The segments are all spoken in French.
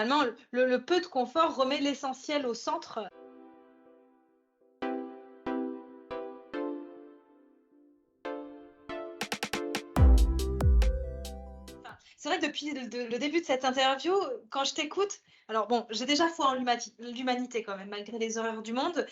Finalement, le peu de confort remet l'essentiel au centre. C'est vrai que depuis le début de cette interview, quand je t'écoute, alors bon, j'ai déjà foi en l'humanité quand même, malgré les horreurs du monde,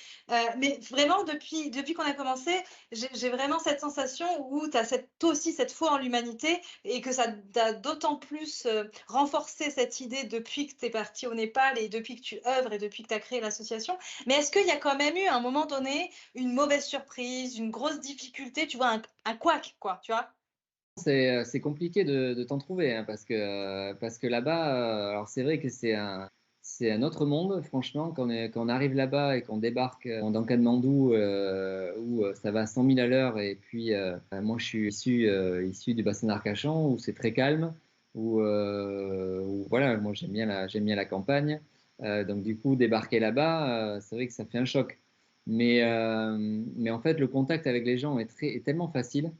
mais vraiment depuis qu'on a commencé, j'ai vraiment cette sensation où tu as toi aussi cette foi en l'humanité et que ça t'a d'autant plus, renforcé cette idée depuis que tu es parti au Népal et depuis que tu œuvres et depuis que tu as créé l'association. Mais est-ce qu'il y a quand même eu, à un moment donné, une mauvaise surprise, une grosse difficulté, tu vois, un couac quoi, tu vois? C'est compliqué de t'en trouver, hein, parce que là-bas, alors c'est vrai que c'est un autre monde, franchement, quand on arrive là-bas et qu'on débarque dans Katmandou, où ça va à 100 000 à l'heure, et puis moi je suis issu du bassin d'Arcachon, où c'est très calme, où voilà, moi j'aime bien la campagne, donc du coup débarquer là-bas, c'est vrai que ça fait un choc. Mais en fait, le contact avec les gens est tellement facile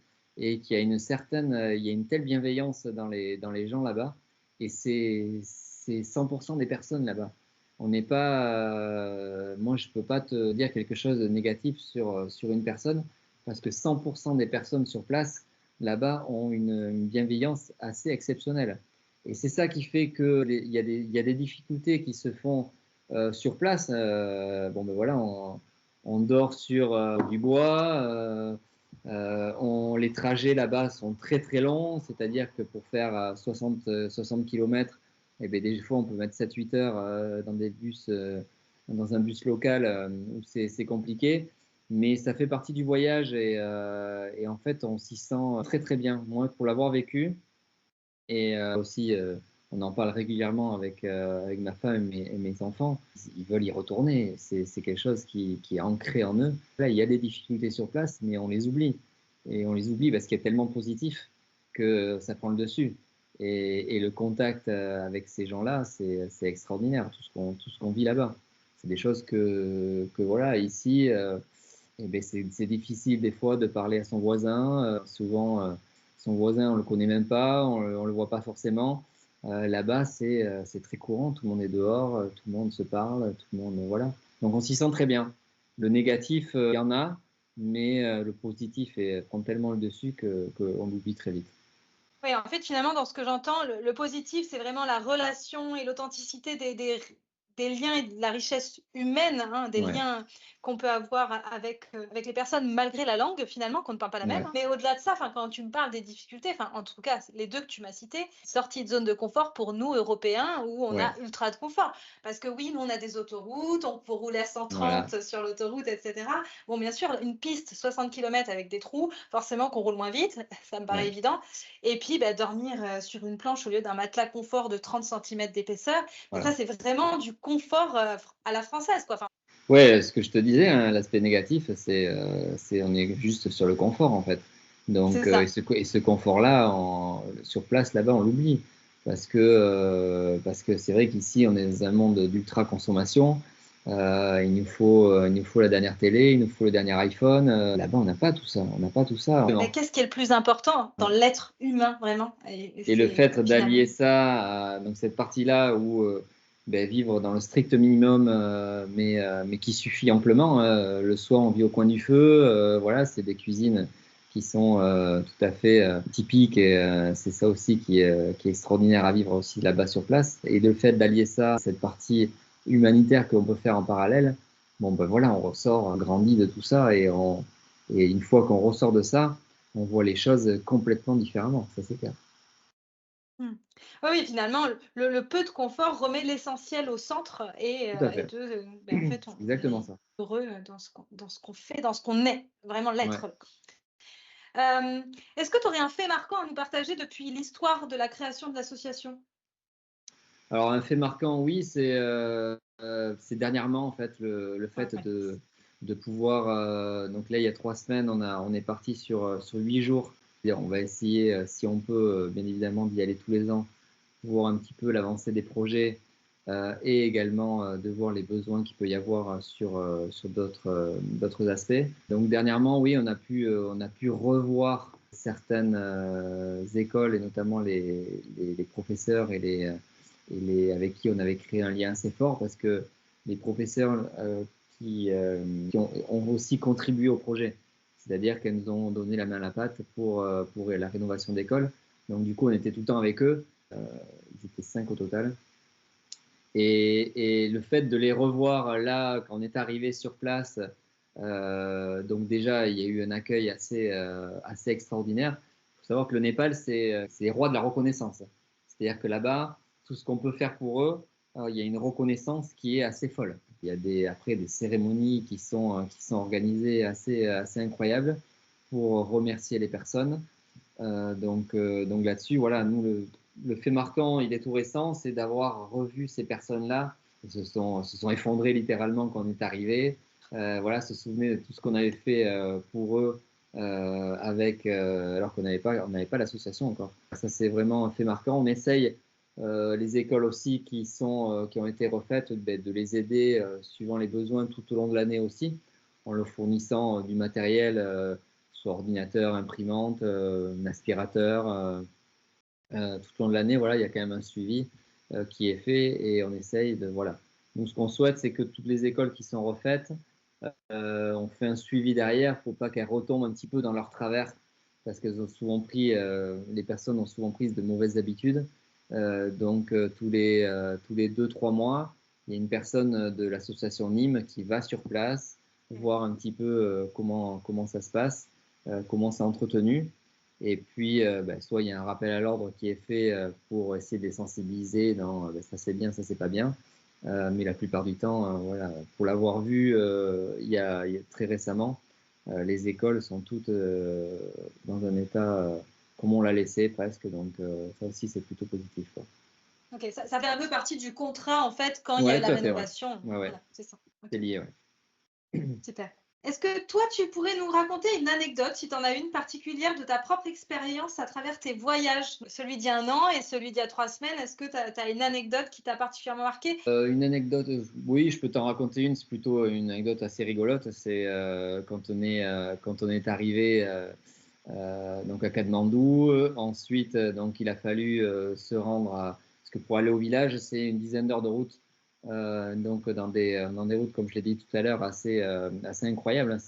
et qu'il y a il y a une telle bienveillance dans les gens là-bas. Et c'est 100% des personnes là-bas. On n'est pas, moi, je peux pas te dire quelque chose de négatif sur une personne parce que 100% des personnes sur place là-bas ont une bienveillance assez exceptionnelle. Et c'est ça qui fait il y a des difficultés qui se font sur place. Bon, ben voilà, on dort sur du bois. Les trajets là-bas sont très très longs, c'est-à-dire que pour faire 60 km, eh bien, des fois on peut mettre 7-8 heures dans un bus local où c'est compliqué, mais ça fait partie du voyage et en fait on s'y sent très très bien. Moi, pour l'avoir vécu, et aussi, on en parle régulièrement avec ma femme et mes enfants. Ils veulent y retourner. C'est quelque chose qui est ancré en eux. Là, il y a des difficultés sur place, mais on les oublie. Et on les oublie parce qu'il y a tellement de positif que ça prend le dessus. Et le contact avec ces gens-là, c'est extraordinaire, tout ce qu'on vit là-bas. C'est des choses que voilà, ici, eh ben, c'est difficile des fois de parler à son voisin. Souvent, son voisin, on le connaît même pas, on le voit pas forcément. Là-bas, c'est très courant. Tout le monde est dehors, tout le monde se parle, tout le monde, voilà. Donc, on s'y sent très bien. Le négatif, il y en a, mais le positif prend tellement le dessus qu'on l'oublie très vite. Oui, en fait, finalement, dans ce que j'entends, le positif, c'est vraiment la relation et l'authenticité des liens et de la richesse humaine, hein, des Ouais, liens qu'on peut avoir avec les personnes malgré la langue, finalement, qu'on ne parle pas la même, ouais, hein. Mais au-delà de ça, enfin, quand tu me parles des difficultés, enfin, en tout cas, les 2 que tu m'as cités, sortie de zone de confort pour nous, Européens, où on ouais, a ultra de confort. Parce que oui, nous, on a des autoroutes, on peut rouler à voilà. 130 sur l'autoroute, et cetera. Bon, bien sûr, une piste 60 kilomètres avec des trous, forcément qu'on roule moins vite, ça me paraît Ouais. évident. Et puis, bah, dormir, sur une planche au lieu d'un matelas confort de 30 centimètres d'épaisseur, ça, Voilà. c'est vraiment du confort, à la française, quoi. Enfin, Ouais, ce que je te disais, hein, l'aspect négatif, on est juste sur le confort en fait. c'est Donc, ça. et ce confort-là, sur place là-bas, on l'oublie parce que c'est vrai qu'ici, on est dans un monde d'ultra consommation. Il nous faut la dernière télé, il nous faut le dernier iPhone. Là-bas, on n'a pas tout ça. On n'a pas tout ça. Mais qu'est-ce qui est le plus important dans l'être humain, vraiment? Et Et le c'est fait finalement d'allier ça à donc cette partie-là où ben, vivre dans le strict minimum, mais qui suffit amplement. Le soir, on vit au coin du feu. Voilà, c'est des cuisines qui sont tout à fait typiques et c'est ça aussi qui est extraordinaire à vivre aussi là-bas sur place. Et le fait d'allier ça, cette partie humanitaire qu'on peut faire en parallèle, bon ben voilà, on ressort grandi de tout ça et une fois qu'on ressort de ça, on voit les choses complètement différemment. Ça c'est clair. mmh. Oui, oui, finalement, le peu de confort remet l'essentiel au centre Tout à et fait. en fait, C'est on exactement est ça. heureux, dans ce qu'on fait, dans ce qu'on est, vraiment Ouais. l'être. Est-ce que tu aurais un fait marquant à nous partager depuis l'histoire de la création de l'association? Alors un fait marquant, oui, c'est dernièrement en fait le Ouais, fait ouais. de pouvoir donc là il y a 3 semaines on est parti sur 8 jours. C'est-à-dire, on va essayer si on peut bien évidemment d'y aller tous les ans, voir un petit peu l'avancée des projets et également de voir les besoins qu'il peut y avoir sur d'autres aspects. Donc dernièrement, oui, on a pu revoir certaines écoles et notamment les professeurs avec qui on avait créé un lien assez fort parce que les professeurs qui ont aussi contribué au projet. C'est-à-dire qu'elles nous ont donné la main à la pâte pour la rénovation d'école. Donc, du coup, on était tout le temps avec eux. Ils étaient 5 au total. Et le fait de les revoir là, quand on est arrivé sur place, donc déjà, il y a eu un accueil assez extraordinaire. Il faut savoir que le Népal, c'est les rois de la reconnaissance. C'est-à-dire que là-bas, tout ce qu'on peut faire pour eux, il y a une reconnaissance qui est assez folle. Il y a après des cérémonies qui sont organisées assez incroyables pour remercier les personnes. Donc là-dessus, voilà, nous, le fait marquant, il est tout récent, c'est d'avoir revu ces personnes-là. Ils se sont effondrés littéralement quand on est arrivé. Voilà, se souvenaient de tout ce qu'on avait fait pour eux alors qu'on n'avait pas l'association encore. Ça, c'est vraiment un fait marquant. On essaye, les écoles aussi qui ont été refaites, de les aider suivant les besoins tout au long de l'année aussi, en leur fournissant du matériel, soit ordinateur, imprimante, un aspirateur. Tout au long de l'année, voilà, il y a quand même un suivi qui est fait et on essaye de, voilà. Nous, ce qu'on souhaite, c'est que toutes les écoles qui sont refaites, on fait un suivi derrière pour pas qu'elles retombent un petit peu dans leur travers parce qu'elles ont souvent les personnes ont souvent pris de mauvaises habitudes. Donc, tous les 2-3 mois, il y a une personne de l'association Nîmes qui va sur place voir un petit peu comment ça se passe, comment c'est entretenu. Et puis, soit il y a un rappel à l'ordre qui est fait pour essayer de les sensibiliser dans ça c'est bien, ça c'est pas bien. Mais la plupart du temps, voilà, pour l'avoir vu il y a très récemment, les écoles sont toutes dans un état comme on l'a laissé presque. Donc ça aussi c'est plutôt positif, quoi. Ok, ça fait un peu partie du contrat en fait quand il y a eu Ouais, la tout à fait, ouais. rénovation. Ouais, ouais. Voilà, c'est ça. Ok, C'est lié, ouais. super. Est-ce que toi, tu pourrais nous raconter une anecdote, si tu en as une particulière, de ta propre expérience à travers tes voyages, celui d'il y a un an et celui d'il y a 3 semaines? Est-ce que tu as une anecdote qui t'a particulièrement marqué? Une anecdote, oui, je peux t'en raconter une. C'est plutôt une anecdote assez rigolote. C'est quand on est arrivé donc à Katmandou. Ensuite, donc il a fallu se rendre parce que pour aller au village, c'est une dizaine d'heures de route. Donc dans des routes, comme je l'ai dit tout à l'heure, assez incroyables, hein.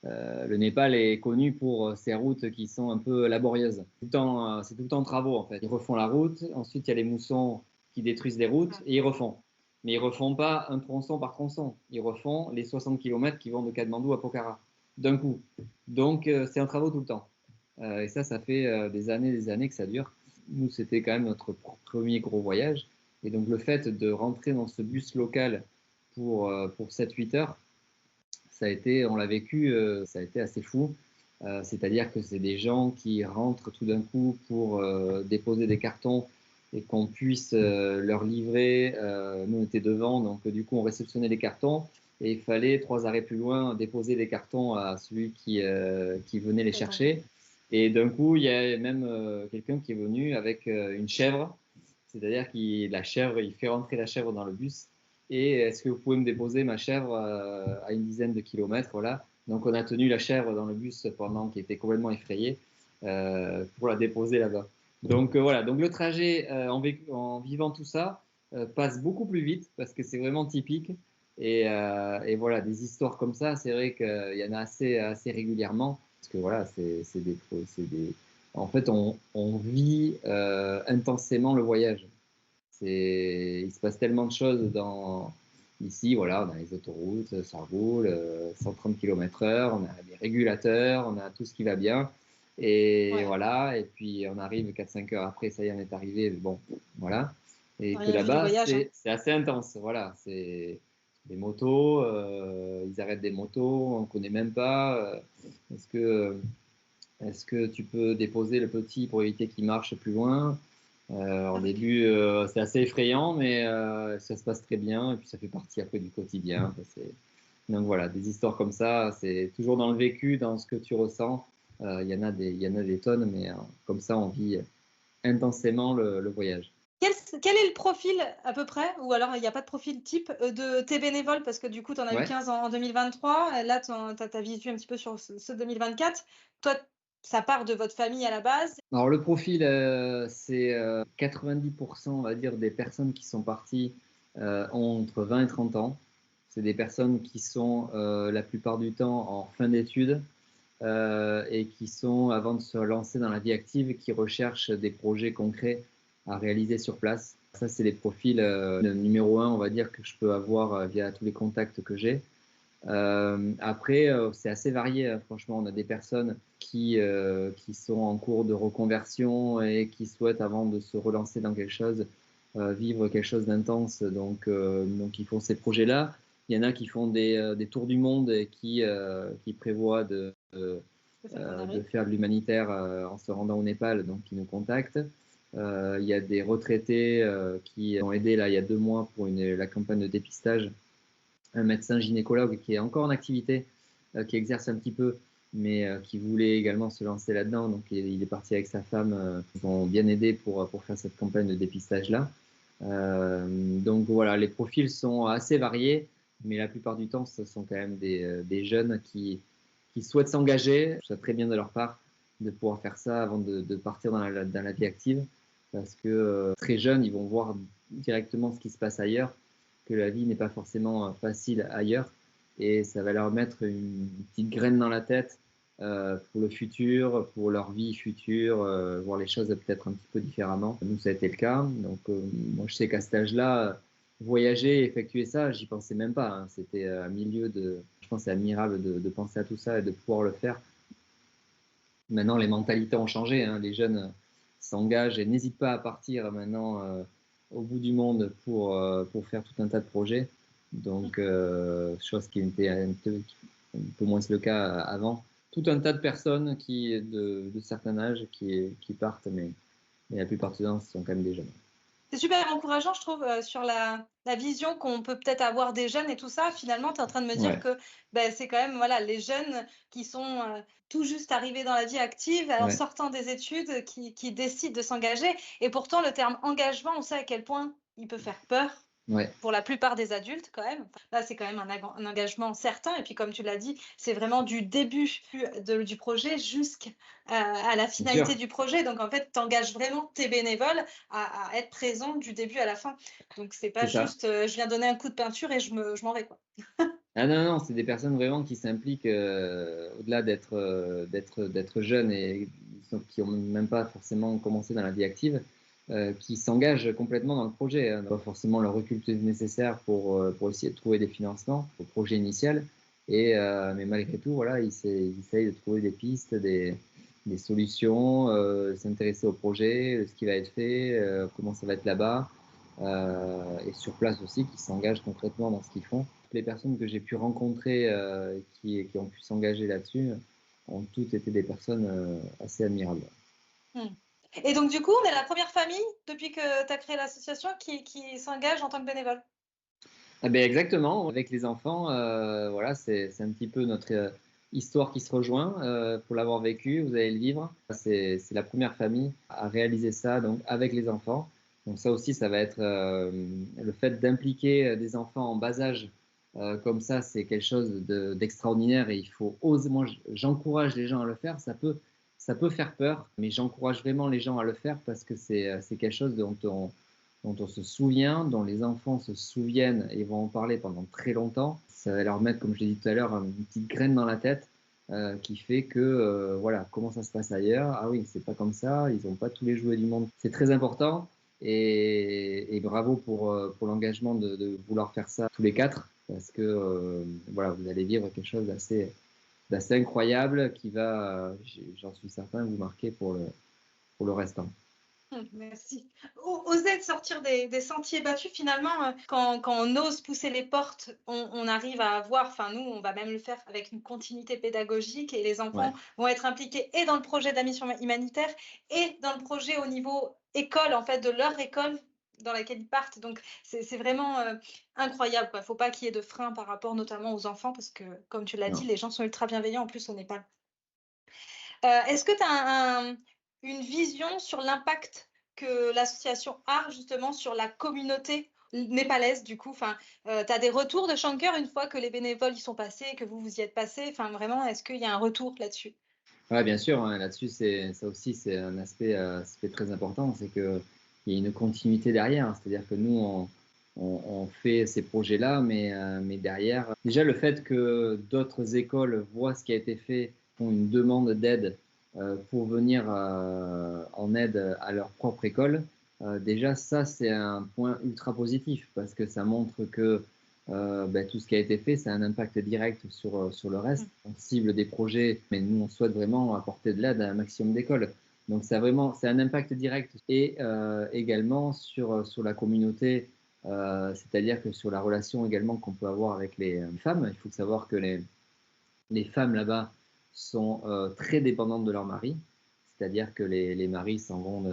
Le Népal est connu pour ses routes qui sont un peu laborieuses. C'est tout le temps en travaux en fait. Ils refont la route, ensuite il y a les moussons qui détruisent les routes et ils refont. Mais ils refont pas un tronçon par tronçon. Ils refont les 60 km qui vont de Katmandou à Pokhara d'un coup. Donc c'est en travaux tout le temps. Et ça fait des années que ça dure. Nous, c'était quand même notre premier gros voyage. Et donc le fait de rentrer dans ce bus local pour 7-8 heures, on l'a vécu, ça a été assez fou. C'est-à-dire que c'est des gens qui rentrent tout d'un coup pour déposer des cartons et qu'on puisse leur livrer. Nous, on était devant, donc du coup, on réceptionnait les cartons et il fallait 3 arrêts plus loin déposer les cartons à celui qui venait les chercher. Et d'un coup, il y a même quelqu'un qui est venu avec une chèvre. C'est-à-dire la chèvre, il fait rentrer la chèvre dans le bus. Et est-ce que vous pouvez me déposer ma chèvre à une dizaine de kilomètres, voilà. Donc on a tenu la chèvre dans le bus pendant qu'il était complètement effrayé pour la déposer là-bas. Donc voilà, donc le trajet en vivant tout ça passe beaucoup plus vite parce que c'est vraiment typique. Et voilà, des histoires comme ça, c'est vrai qu'il y en a assez régulièrement. Parce que voilà, en fait, on vit intensément le voyage. Il se passe tellement de choses ici, voilà, on a les autoroutes, ça roule, 130 km/h, on a des régulateurs, on a tout ce qui va bien. Et voilà, et puis on arrive 4-5 heures après, ça y est, on est arrivé, bon, voilà. Et que Rien vu du là-bas, voyage, hein. c'est assez intense, voilà. C'est des motos, ils arrêtent des motos, on ne connaît même pas. Est-ce que, est-ce que tu peux déposer le petit pour éviter qu'il marche plus loin? Au début, c'est assez effrayant, mais ça se passe très bien. Et puis, ça fait partie après du quotidien. Donc voilà, des histoires comme ça, c'est toujours dans le vécu, dans ce que tu ressens. Il y en a il y en a des tonnes, mais comme ça, on vit intensément le voyage. Quel est le profil à peu près, ou alors il n'y a pas de profil type de tes bénévoles, parce que du coup, tu en as eu Ouais. 15 en 2023. Là, tu as visu un petit peu sur ce 2024. Toi, ça part de votre famille à la base? Alors le profil, c'est 90%, on va dire, des personnes qui sont parties ont entre 20 et 30 ans. C'est des personnes qui sont la plupart du temps en fin d'études et qui sont, avant de se lancer dans la vie active, qui recherchent des projets concrets à réaliser sur place. Ça, c'est les profils numéro un, on va dire, que je peux avoir via tous les contacts que j'ai. Après, c'est assez varié, hein. Franchement, on a des personnes qui sont en cours de reconversion et qui souhaitent, avant de se relancer dans quelque chose, vivre quelque chose d'intense. Donc, ils font ces projets-là. Il y en a qui font des tours du monde et qui prévoient de faire de l'humanitaire en se rendant au Népal, donc qui nous contactent. Il y a des retraités qui ont aidé là, il y a 2 mois pour la campagne de dépistage, un médecin gynécologue qui est encore en activité, qui exerce un petit peu, mais qui voulait également se lancer là-dedans. Donc il est parti avec sa femme, ils ont bien aidé pour faire cette campagne de dépistage-là. Donc voilà, les profils sont assez variés, mais la plupart du temps, ce sont quand même des jeunes qui souhaitent s'engager. Je trouve ça très bien de leur part de pouvoir faire ça avant de partir dans la vie active, parce que très jeunes, ils vont voir directement ce qui se passe ailleurs, que la vie n'est pas forcément facile ailleurs, et ça va leur mettre une petite graine dans la tête pour le futur, pour leur vie future, voir les choses peut-être un petit peu différemment. Nous, ça a été le cas. Donc, moi, je sais qu'à cet âge-là, voyager, effectuer ça, j'y pensais même pas, hein. C'était un milieu de. Je pense que c'est admirable de penser à tout ça et de pouvoir le faire. Maintenant, les mentalités ont changé, hein. Les jeunes s'engagent et n'hésitent pas à partir maintenant au bout du monde pour faire tout un tas de projets. Donc, chose qui était un peu moins le cas avant. Tout un tas de personnes de certains âges qui partent, mais la plupart du temps, ce sont quand même des jeunes. C'est super encourageant, je trouve, sur la vision qu'on peut peut-être avoir des jeunes et tout ça. Finalement, tu es en train de me dire Ouais, que, c'est quand même, voilà, les jeunes qui sont, tout juste arrivés dans la vie active, en ouais, sortant des études, qui décident de s'engager, et pourtant le terme engagement, on sait à quel point il peut faire peur. ouais, Pour la plupart des adultes quand même. Là, c'est quand même un engagement certain, et puis comme tu l'as dit, c'est vraiment du début du projet jusqu'à à la bien sûr, finalité du projet. Donc en fait, tu engages vraiment tes bénévoles à être présents du début à la fin. Donc c'est pas c'est ça. juste, je viens donner un coup de peinture et je m'en vais, quoi. Ah non, non, c'est des personnes vraiment qui s'impliquent au-delà d'être jeunes et qui n'ont même pas forcément commencé dans la vie active, qui s'engagent complètement dans le projet, hein. Pas forcément le recul nécessaire pour essayer de trouver des financements au projet initial. Mais malgré tout, voilà, ils essayent de trouver des pistes, des solutions, s'intéresser au projet, ce qui va être fait, comment ça va être là-bas, et sur place aussi, qui s'engagent concrètement dans ce qu'ils font. Toutes les personnes que j'ai pu rencontrer qui ont pu s'engager là-dessus ont toutes été des personnes assez admirables. Mmh. Et donc du coup, on est la première famille depuis que tu as créé l'association qui s'engage en tant que bénévole? Ah ben exactement, avec les enfants, voilà, c'est un petit peu notre histoire qui se rejoint. Pour l'avoir vécu, vous allez le vivre. C'est la première famille à réaliser ça, donc avec les enfants. Donc ça aussi, ça va être le fait d'impliquer des enfants en bas âge comme ça, c'est quelque chose d'extraordinaire et il faut oser. Moi, j'encourage les gens à le faire. Ça peut faire peur, mais j'encourage vraiment les gens à le faire parce que c'est quelque chose dont on se souvient, dont les enfants se souviennent et vont en parler pendant très longtemps. Ça va leur mettre, comme je l'ai dit tout à l'heure, une petite graine dans la tête qui fait que, voilà, comment ça se passe ailleurs. Ah oui, c'est pas comme ça, ils n'ont pas tous les jouets du monde. C'est très important et bravo pour l'engagement de vouloir faire ça tous les quatre parce que, voilà, vous allez vivre quelque chose d'assez incroyable qui va, j'en suis certain, vous marquer pour le restant. Merci. Oser de sortir des sentiers battus finalement, quand on ose pousser les portes, on arrive à avoir, enfin nous, on va même le faire avec une continuité pédagogique, et les Ouais, enfants vont être impliqués et dans le projet de la mission humanitaire et dans le projet au niveau école, en fait, de leur école dans laquelle ils partent. Donc c'est vraiment, incroyable, quoi. Faut pas qu'il y ait de frein par rapport notamment aux enfants, parce que comme tu l'as dit, non. les gens sont ultra bienveillants en plus au Népal. Est-ce que tu as une vision sur l'impact que l'association a justement sur la communauté népalaise du coup? Enfin, tu as des retours de Shankar une fois que les bénévoles y sont passés, que vous y êtes passés? Enfin, vraiment, est-ce qu'il y a un retour là-dessus? Ouais, bien sûr, hein, là-dessus, ça aussi, c'est un aspect très important, c'est qu'il y a une continuité derrière. C'est-à-dire que nous, on fait ces projets-là, mais derrière, déjà le fait que d'autres écoles voient ce qui a été fait, font une demande d'aide pour venir en aide à leur propre école, déjà ça, c'est un point ultra positif parce que ça montre que ben, tout ce qui a été fait, ça a un impact direct sur le reste. On cible des projets, mais nous, on souhaite vraiment apporter de l'aide à un maximum d'écoles. Donc, c'est un impact direct et également sur la communauté, c'est-à-dire que sur la relation également qu'on peut avoir avec les femmes. Il faut savoir que les femmes là-bas sont très dépendantes de leur mari. C'est-à-dire que les maris s'en vont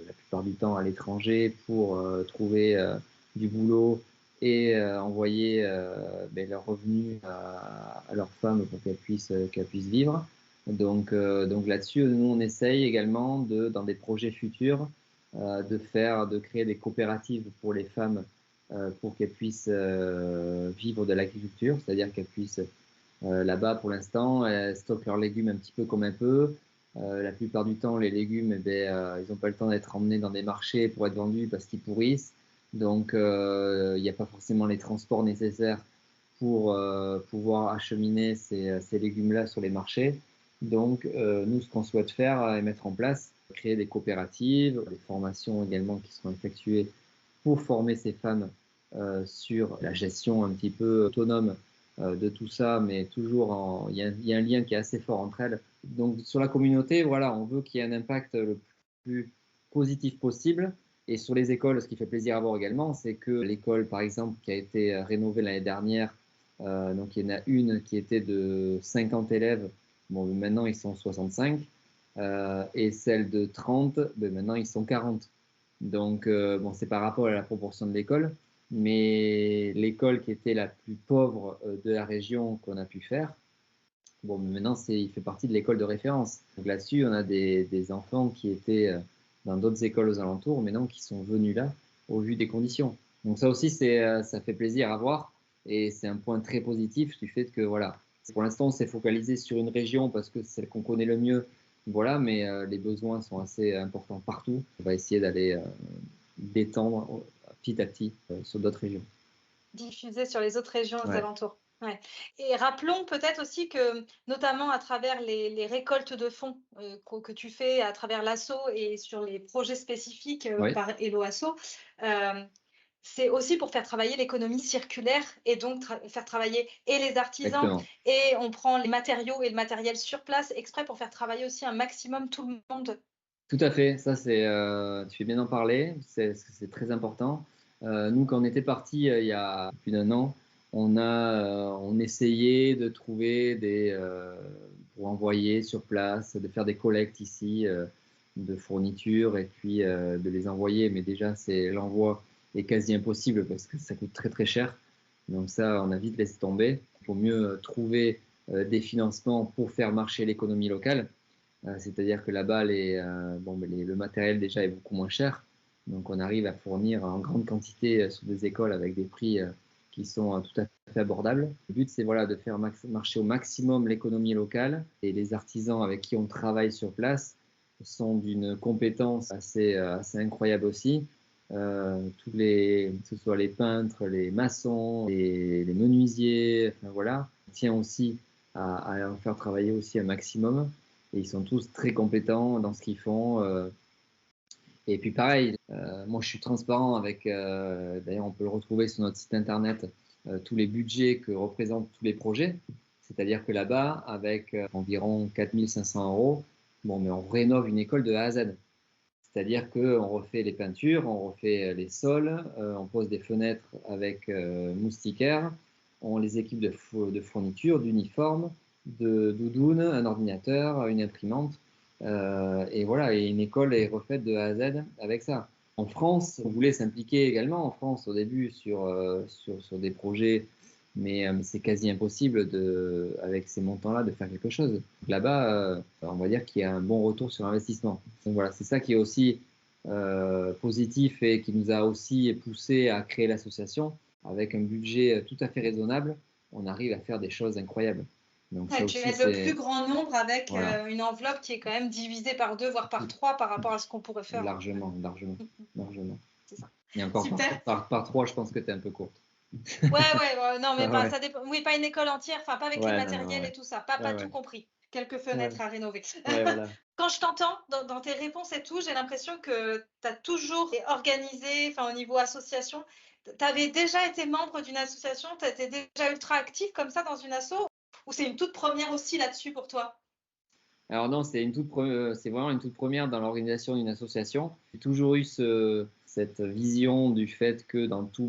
la plupart du temps à l'étranger pour trouver du boulot et envoyer ben, leurs revenus à leurs femmes pour qu'elles puissent vivre. Donc là-dessus, nous, on essaye également dans des projets futurs de créer des coopératives pour les femmes pour qu'elles puissent vivre de l'agriculture, c'est-à-dire qu'elles puissent là-bas, pour l'instant, elles stockent leurs légumes un petit peu comme un peu. La plupart du temps, les légumes, eh ben, ils n'ont pas le temps d'être emmenés dans des marchés pour être vendus parce qu'ils pourrissent. Donc, il n'y a pas forcément les transports nécessaires pour pouvoir acheminer ces légumes-là sur les marchés. Donc, nous, ce qu'on souhaite faire et mettre en place, créer des coopératives, des formations également qui seront effectuées pour former ces femmes sur la gestion un petit peu autonome de tout ça, mais toujours il y a un lien qui est assez fort entre elles. Donc sur la communauté, voilà, on veut qu'il y ait un impact le plus positif possible. Et sur les écoles, ce qui fait plaisir à voir également, c'est que l'école, par exemple, qui a été rénovée l'année dernière, donc il y en a une qui était de 50 élèves, bon, maintenant ils sont 65, et celle de 30, ben, maintenant ils sont 40. Donc, bon, c'est par rapport à la proportion de l'école, mais l'école qui était la plus pauvre de la région qu'on a pu faire, bon, maintenant, il fait partie de l'école de référence. Donc là-dessus, on a des enfants qui étaient dans d'autres écoles aux alentours, maintenant qui sont venus là au vu des conditions. Donc ça aussi, ça fait plaisir à voir et c'est un point très positif du fait que, voilà, pour l'instant, on s'est focalisé sur une région parce que c'est celle qu'on connaît le mieux, voilà, mais les besoins sont assez importants partout. On va essayer d'aller d'étendre petit à petit sur d'autres régions. Diffusée sur les autres régions aux Ouais, alentours. Ouais, et rappelons peut-être aussi que, notamment à travers les récoltes de fonds, que tu fais à travers l'asso et sur les projets spécifiques, oui, par Hello Asso, hem, c'est aussi pour faire travailler l'économie circulaire et donc faire travailler et les artisans exactement. et on prend les matériaux et le matériel sur place exprès pour faire travailler aussi un maximum tout le monde. Tout à fait, ça tu fais bien d'en parler, c'est très important. Nous, quand on était parti il y a plus d'un an, on essayait de trouver pour envoyer sur place, de faire des collectes ici de fournitures et puis de les envoyer. Mais déjà, l'envoi est quasi impossible parce que ça coûte très très cher. Donc ça, on a vite laissé tomber. Il faut mieux trouver des financements pour faire marcher l'économie locale. C'est-à-dire que là-bas, bon, le matériel déjà est beaucoup moins cher. Donc, on arrive à fournir en grande quantité sur des écoles avec des prix qui sont tout à fait abordables. Le but, c'est voilà, de faire marcher au maximum l'économie locale. Et les artisans avec qui on travaille sur place sont d'une compétence assez incroyable aussi. Que ce soit les peintres, les maçons, les menuisiers, enfin voilà. On tient aussi à en faire travailler aussi un maximum et ils sont tous très compétents dans ce qu'ils font. Et puis pareil, moi je suis transparent avec, d'ailleurs on peut le retrouver sur notre site internet, tous les budgets que représentent tous les projets. C'est-à-dire que là-bas, avec environ 4500 euros, bon, mais on rénove une école de A à Z. C'est-à-dire qu'on refait les peintures, on refait les sols, on pose des fenêtres avec moustiquaires, on les équipe de fournitures, d'uniformes, de doudounes, un ordinateur, une imprimante. Et voilà, et une école est refaite de A à Z avec ça. En France, on voulait s'impliquer également en France au début sur des projets, mais c'est quasi impossible avec ces montants-là de faire quelque chose. Là-bas, on va dire qu'il y a un bon retour sur investissement. Donc voilà, c'est ça qui est aussi positif et qui nous a aussi poussé à créer l'association. Avec un budget tout à fait raisonnable, on arrive à faire des choses incroyables. Donc ça Ouais, tu aussi, aides le plus c'est grand nombre avec voilà, une enveloppe qui est quand même divisée par 2, voire par 3 par rapport à ce qu'on pourrait faire. largement, largement, Mm, mm, largement. c'est ça. Et encore Super. par 3, je pense que tu es un peu courte. Ouais, ouais, ouais, non, mais Ah pas, ouais, ça dépend. Oui, pas une école entière, enfin, pas avec les ouais, non, non, matériels et ouais, tout ça, pas, ouais, pas tout ouais, compris. Quelques ouais, fenêtres à rénover. ouais, voilà. Quand je t'entends dans tes réponses et tout, j'ai l'impression que tu as toujours été organisé, enfin, au niveau association. Tu avais déjà été membre d'une association, tu étais déjà ultra actif comme ça dans une asso, ou c'est une toute première aussi là-dessus pour toi? Alors non, c'est vraiment une toute première dans l'organisation d'une association. J'ai toujours eu cette vision du fait que dans tous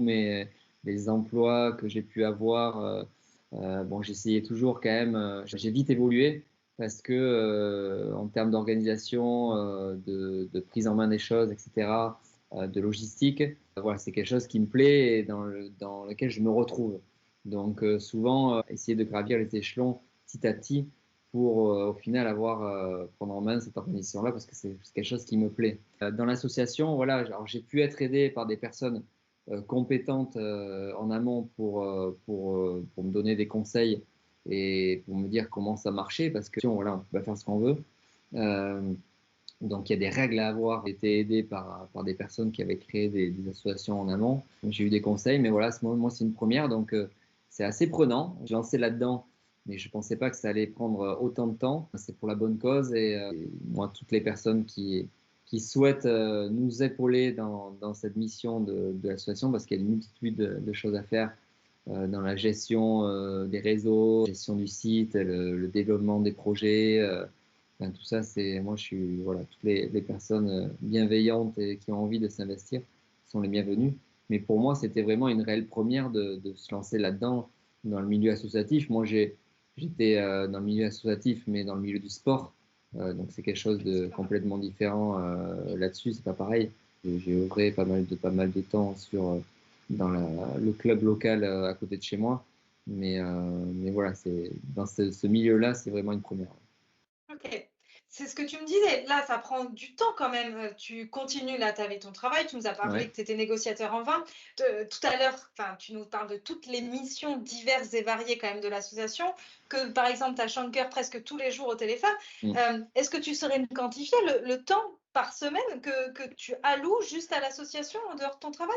les emplois que j'ai pu avoir, bon, j'essayais toujours quand même, j'ai vite évolué parce que en termes d'organisation, de prise en main des choses, etc., de logistique, voilà, c'est quelque chose qui me plaît et dans lequel je me retrouve. Donc souvent, essayer de gravir les échelons petit à petit pour au final prendre en main cette organisation-là parce que c'est quelque chose qui me plaît. Dans l'association, voilà, alors j'ai pu être aidé par des personnes compétentes en amont pour me donner des conseils et pour me dire comment ça marchait parce que voilà, on peut pas faire ce qu'on veut. Euh, donc il y a des règles à avoir. J'ai été aidé par des personnes qui avaient créé des associations en amont. J'ai eu des conseils, mais voilà, moi c'est une première, donc c'est assez prenant. J'ai lancé là-dedans, mais je ne pensais pas que ça allait prendre autant de temps. C'est pour la bonne cause et moi, toutes les personnes qui souhaitent nous épauler dans cette mission de l'association, parce qu'il y a une multitude de choses à faire dans la gestion des réseaux, gestion du site, le développement des projets. Enfin, tout ça, c'est moi, je suis voilà, toutes les personnes bienveillantes et qui ont envie de s'investir sont les bienvenues. Mais pour moi, c'était vraiment une réelle première de se lancer là-dedans, dans le milieu associatif. Moi, j'étais dans le milieu associatif, mais dans le milieu du sport. Donc, c'est quelque chose de C'est pas mal. complètement différent là-dessus. C'est pas pareil. J'ai œuvré pas mal de temps dans le club local à côté de chez moi. Mais voilà, c'est dans ce milieu-là, c'est vraiment une première. OK. C'est ce que tu me disais. Là, ça prend du temps quand même. Tu continues, là, tu avais ton travail. Tu nous as parlé Ouais. que tu étais négociateur en vin. Tout à l'heure, enfin, tu nous parles de toutes les missions diverses et variées quand même de l'association, que par exemple, tu as Shanker presque tous les jours au téléphone. Mm. Est-ce que tu saurais me quantifier le temps par semaine que tu alloues juste à l'association en dehors de ton travail?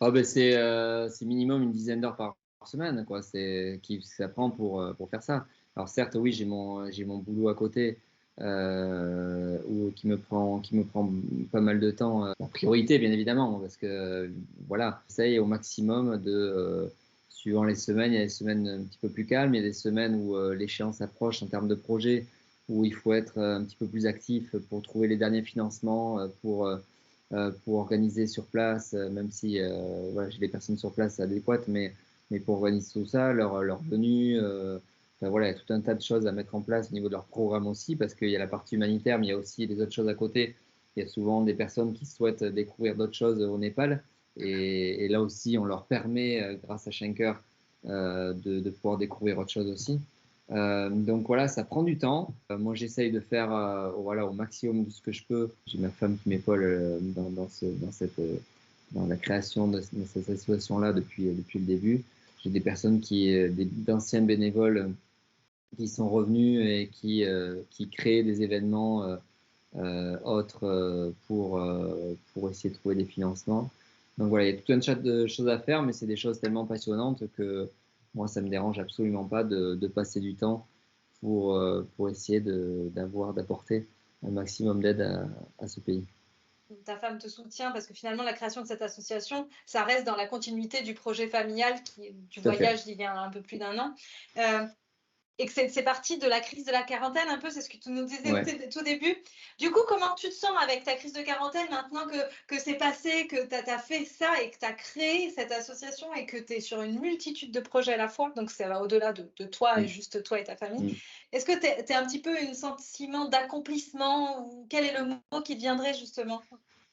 Ah ben c'est minimum une dizaine d'heures par semaine, quoi. Ça prend pour faire ça. Alors certes, oui, j'ai mon boulot à côté qui me prend pas mal de temps. La priorité, bien évidemment, parce que voilà, j'essaye au maximum suivant les semaines, il y a des semaines un petit peu plus calmes, il y a des semaines où l'échéance approche en termes de projet, où il faut être un petit peu plus actif pour trouver les derniers financements, pour organiser sur place, même si voilà, j'ai des personnes sur place adéquates, mais pour organiser tout ça, leur venue, enfin, voilà, il y a tout un tas de choses à mettre en place au niveau de leur programme aussi, parce qu'il y a la partie humanitaire, mais il y a aussi des autres choses à côté. Il y a souvent des personnes qui souhaitent découvrir d'autres choses au Népal, et là aussi, on leur permet, grâce à Schenker, de pouvoir découvrir autre chose aussi. Donc voilà, ça prend du temps. Moi, j'essaye de faire voilà, au maximum de ce que je peux. J'ai ma femme qui m'épaule dans la création de cette association-là depuis le début. J'ai des personnes d'anciens bénévoles qui sont revenus et qui créent des événements autres pour essayer de trouver des financements. Donc voilà, il y a tout un tas de choses à faire, mais c'est des choses tellement passionnantes que moi, ça me dérange absolument pas de passer du temps pour essayer d'apporter un maximum d'aide à ce pays. Ta femme te soutient parce que finalement, la création de cette association, ça reste dans la continuité du projet familial du Tout à fait. voyage d'il y a un peu plus d'un an. Euh, Et que c'est parti de la crise de la quarantaine un peu, c'est ce que tu nous disais au Ouais. tout début. Du coup, comment tu te sens avec ta crise de quarantaine maintenant que c'est passé, que tu as fait ça et que tu as créé cette association et que tu es sur une multitude de projets à la fois, donc ça va au-delà de toi et Mm, juste toi et ta famille. mm. Est-ce que tu es un petit peu un sentiment d'accomplissement ou quel est le mot qui te viendrait justement?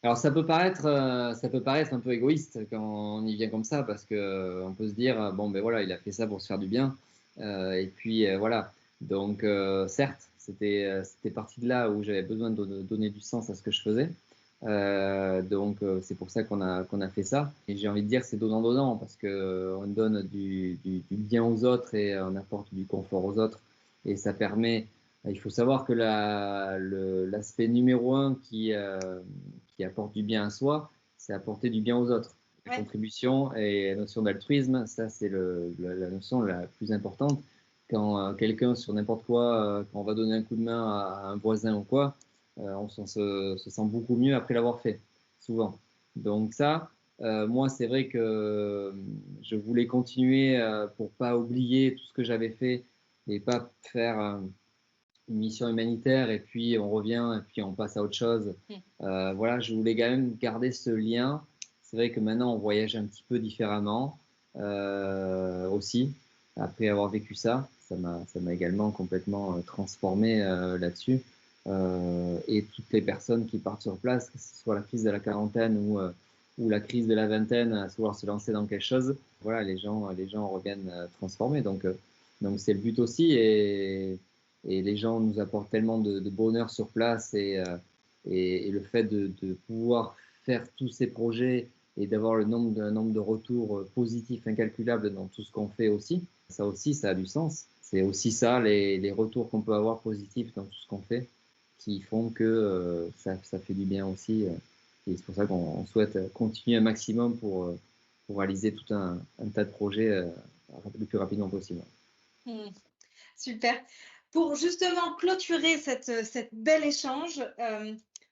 Alors ça peut paraître un peu égoïste quand on y vient comme ça, parce que on peut se dire bon ben voilà, il a fait ça pour se faire du bien, et puis voilà. Donc certes, c'était parti de là où j'avais besoin de donner du sens à ce que je faisais. C'est pour ça qu'on a fait ça. Et j'ai envie de dire c'est donnant-donnant parce que on donne du bien aux autres et on apporte du confort aux autres. Et ça permet, il faut savoir que l'aspect numéro un qui apporte du bien à soi, c'est apporter du bien aux autres. La Ouais. contribution et la notion d'altruisme, ça c'est la notion la plus importante. Quand quelqu'un sur n'importe quoi, quand on va donner un coup de main à un voisin ou quoi, on se sent beaucoup mieux après l'avoir fait, souvent. Donc ça, moi, c'est vrai que je voulais continuer pour pas oublier tout ce que j'avais fait et pas faire une mission humanitaire et puis on revient et puis on passe à autre chose. Mm. Voilà, je voulais quand même garder ce lien. C'est vrai que maintenant, on voyage un petit peu différemment aussi. Après avoir vécu ça, ça m'a également complètement transformé là-dessus. Et toutes les personnes qui partent sur place, que ce soit la crise de la quarantaine ou la crise de la vingtaine, à vouloir se lancer dans quelque chose, voilà, les gens reviennent transformés. Donc c'est le but aussi. Et les gens nous apportent tellement de bonheur sur place et le fait de pouvoir faire tous ces projets et d'avoir un nombre de retours positifs incalculables dans tout ce qu'on fait aussi, ça a du sens. C'est aussi ça, les retours qu'on peut avoir positifs dans tout ce qu'on fait qui font que ça fait du bien aussi. Et c'est pour ça qu'on souhaite continuer un maximum pour réaliser tout un tas de projets le plus rapidement possible. Mm. Super. Pour justement clôturer cette bel échange,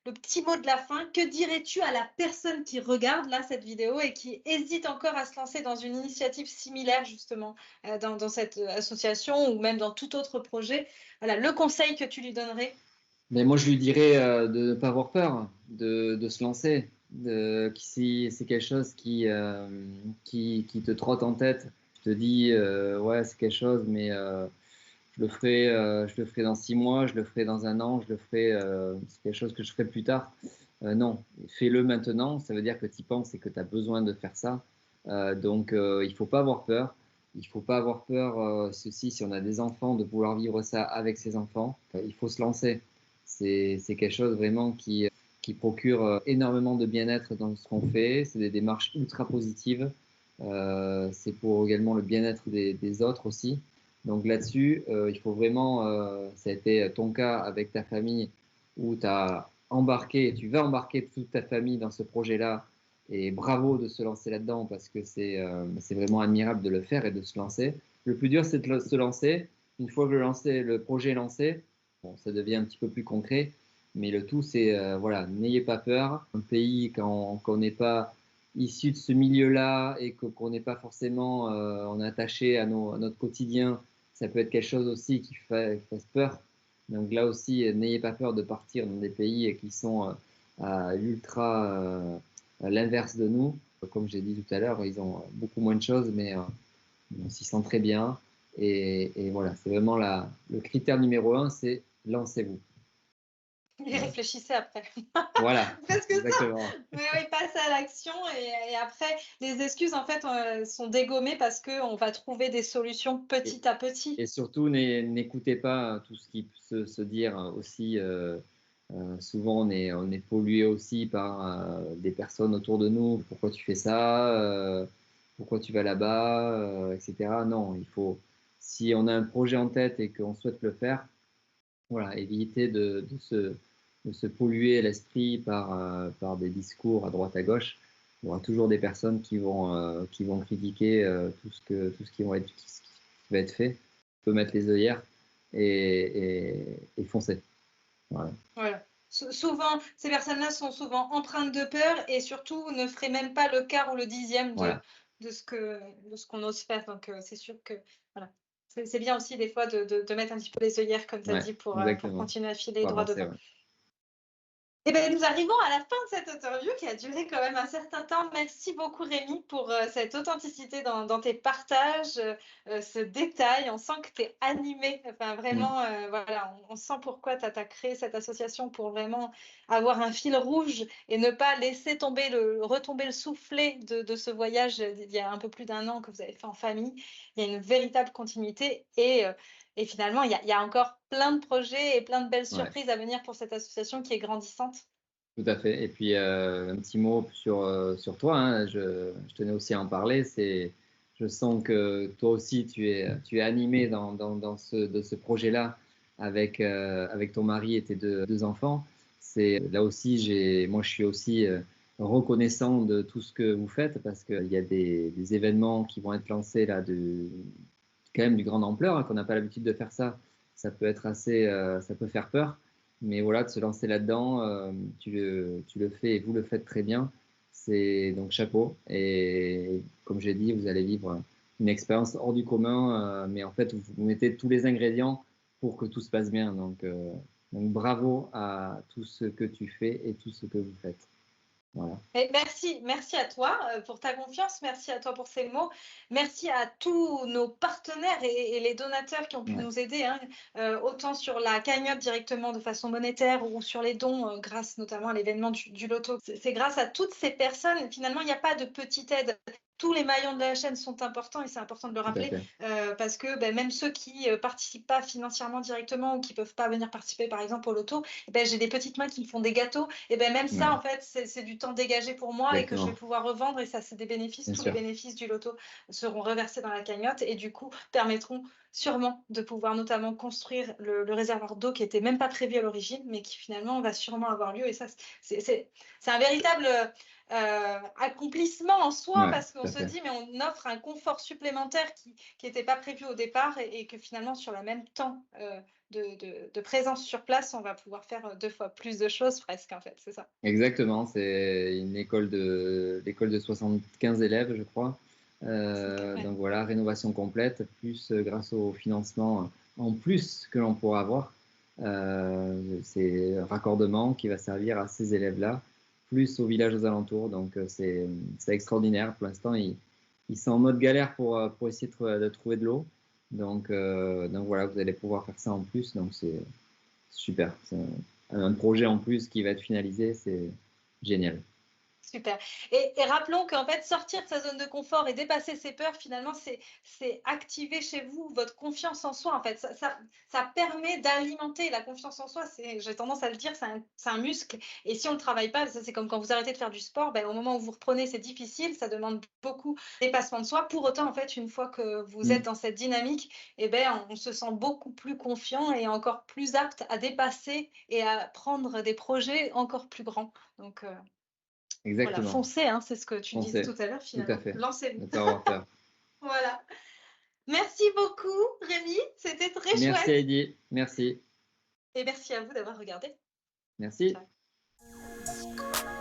le petit mot de la fin, que dirais-tu à la personne qui regarde là cette vidéo et qui hésite encore à se lancer dans une initiative similaire justement dans cette association ou même dans tout autre projet? Voilà, le conseil que tu lui donnerais. Mais moi, je lui dirais de ne pas avoir peur, de se lancer. Si c'est quelque chose qui te trotte en tête, je te dis, ouais, c'est quelque chose, mais je le ferai dans 6 mois, je le ferai dans un an, c'est quelque chose que je ferai plus tard. Non, fais-le maintenant. Ça veut dire que tu y penses et que tu as besoin de faire ça. Il faut pas avoir peur. Il faut pas avoir peur, si on a des enfants, de vouloir vivre ça avec ses enfants. Il faut se lancer. C'est quelque chose vraiment qui procure énormément de bien-être dans ce qu'on fait. C'est des démarches ultra positives. C'est pour également le bien-être des autres aussi. Donc là-dessus, il faut vraiment, ça a été ton cas avec ta famille, où tu vas embarquer toute ta famille dans ce projet-là. Et bravo de se lancer là-dedans parce que c'est vraiment admirable de le faire et de se lancer. Le plus dur, c'est de se lancer. Une fois que le projet est lancé, bon, ça devient un petit peu plus concret. Mais le tout, c'est, voilà, n'ayez pas peur. Un pays, quand on n'est pas issu de ce milieu-là et qu'on n'est pas forcément on est attaché à notre quotidien, ça peut être quelque chose aussi qui fasse peur. Donc là aussi, n'ayez pas peur de partir dans des pays qui sont à l'ultra à l'inverse de nous. Comme j'ai dit tout à l'heure, ils ont beaucoup moins de choses, mais on s'y sent très bien. Et voilà, c'est vraiment le critère numéro un, c'est lancez-vous. Et Voilà, réfléchissez après. voilà. Presque ça. Exactement. Oui, oui, passer à l'action et après, les excuses, en fait, sont dégommées parce qu'on va trouver des solutions Et, petit à petit. et surtout, n'écoutez pas tout ce qui peut se dire aussi. Souvent, on est pollué aussi par des personnes autour de nous. Pourquoi tu fais ça? Pourquoi tu vas là-bas? Etc. Non, si on a un projet en tête et qu'on souhaite le faire, voilà, éviter de se polluer l'esprit par des discours à droite à gauche. Il y aura toujours des personnes qui vont critiquer tout ce qui va être fait. On peut mettre les œillères et foncer. Voilà. Voilà. Souvent, ces personnes-là sont souvent empreintes de peur et surtout ne feraient même pas le quart ou le dixième Voilà. de ce qu'on ose faire. Donc, c'est sûr que voilà. C'est bien aussi des fois de mettre un petit peu les œillères, comme tu as Ouais, dit, pour exactement. continuer à filer Faut droit avancer, devant. ouais. Eh ben, nous arrivons à la fin de cette interview qui a duré quand même un certain temps. Merci beaucoup Rémi pour cette authenticité dans tes partages, ce détail. On sent que tu es animé. Enfin, Mm. vraiment, voilà, on sent pourquoi tu as créé cette association pour vraiment avoir un fil rouge et ne pas laisser retomber le soufflet de ce voyage d'il y a un peu plus d'un an que vous avez fait en famille. Il y a une véritable continuité et finalement, il y a encore plein de projets et plein de belles Ouais. surprises à venir pour cette association qui est grandissante. Tout à fait. Et puis, un petit mot sur toi, hein. Je tenais aussi à en parler. Je sens que toi aussi, tu es animé de ce projet-là avec ton mari et tes deux enfants. Là aussi, moi, je suis aussi reconnaissant de tout ce que vous faites parce qu'il y a des événements qui vont être lancés là, quand même du grande ampleur, hein, qu'on n'a pas l'habitude de faire ça. Ça peut être ça peut faire peur. Mais voilà, de se lancer là-dedans, tu le fais et vous le faites très bien. C'est donc chapeau. Et comme j'ai dit, vous allez vivre une expérience hors du commun, mais en fait, vous mettez tous les ingrédients pour que tout se passe bien. Donc bravo à tout ce que tu fais et tout ce que vous faites. Voilà. Et merci à toi pour ta confiance, merci à toi pour ces mots, merci à tous nos partenaires et les donateurs qui ont pu Ouais, nous aider, hein, autant sur la cagnotte directement de façon monétaire ou sur les dons grâce notamment à l'événement du loto. C'est grâce à toutes ces personnes, finalement, il n'y a pas de petite aide. Tous les maillons de la chaîne sont importants et c'est important de le tout à rappeler fait. parce que ben, même ceux qui participent pas financièrement directement ou qui peuvent pas venir participer par exemple au loto, eh ben, j'ai des petites mains qui me font des gâteaux et ben même ça, Ouais, en fait, c'est du temps dégagé pour moi et que je vais exactement. pouvoir revendre et ça, c'est des bénéfices. Bien Tous les sûr. bénéfices du loto seront reversés dans la cagnotte et du coup permettront sûrement de pouvoir notamment construire le réservoir d'eau qui était même pas prévu à l'origine, mais qui finalement va sûrement avoir lieu et ça, c'est un véritable, accomplissement en soi Ouais, parce qu'on tout à se fait. dit: «Mais on offre un confort supplémentaire qui était pas prévu au départ» et que finalement sur le même temps, de présence sur place, on va pouvoir faire, 2 fois plus de choses presque, en fait, c'est ça. Exactement, c'est l'école de 75 élèves, je crois. C'est ouais, Donc voilà, rénovation complète, plus grâce au financement en plus que l'on pourra avoir. C'est un raccordement qui va servir à ces élèves-là, plus au village aux alentours. Donc c'est extraordinaire. Pour l'instant, ils sont en mode galère pour essayer de trouver de l'eau. Donc voilà, vous allez pouvoir faire ça en plus. Donc c'est super. C'est un projet en plus qui va être finalisé, c'est génial. super et rappelons qu'en fait, sortir de sa zone de confort et dépasser ses peurs, finalement, c'est activer chez vous votre confiance en soi, en fait. Ça permet d'alimenter la confiance en soi, j'ai tendance à le dire, c'est un muscle et si on ne le travaille pas, ça, c'est comme quand vous arrêtez de faire du sport, ben, au moment où vous reprenez, c'est difficile, ça demande beaucoup de dépassement de soi. Pour autant, en fait, une fois que vous êtes Mm. dans cette dynamique, eh ben, on se sent beaucoup plus confiant et encore plus apte à dépasser et à prendre des projets encore plus grands. Donc, voilà, Exactement. foncez, hein, c'est ce que tu disais Foncez. tout à l'heure Tout à finalement. fait. Lancez-vous. Ne pas avoir peur. Voilà. Merci beaucoup Rémi, c'était très Merci chouette Heidi. Merci. et merci à vous d'avoir regardé. Merci. Ciao.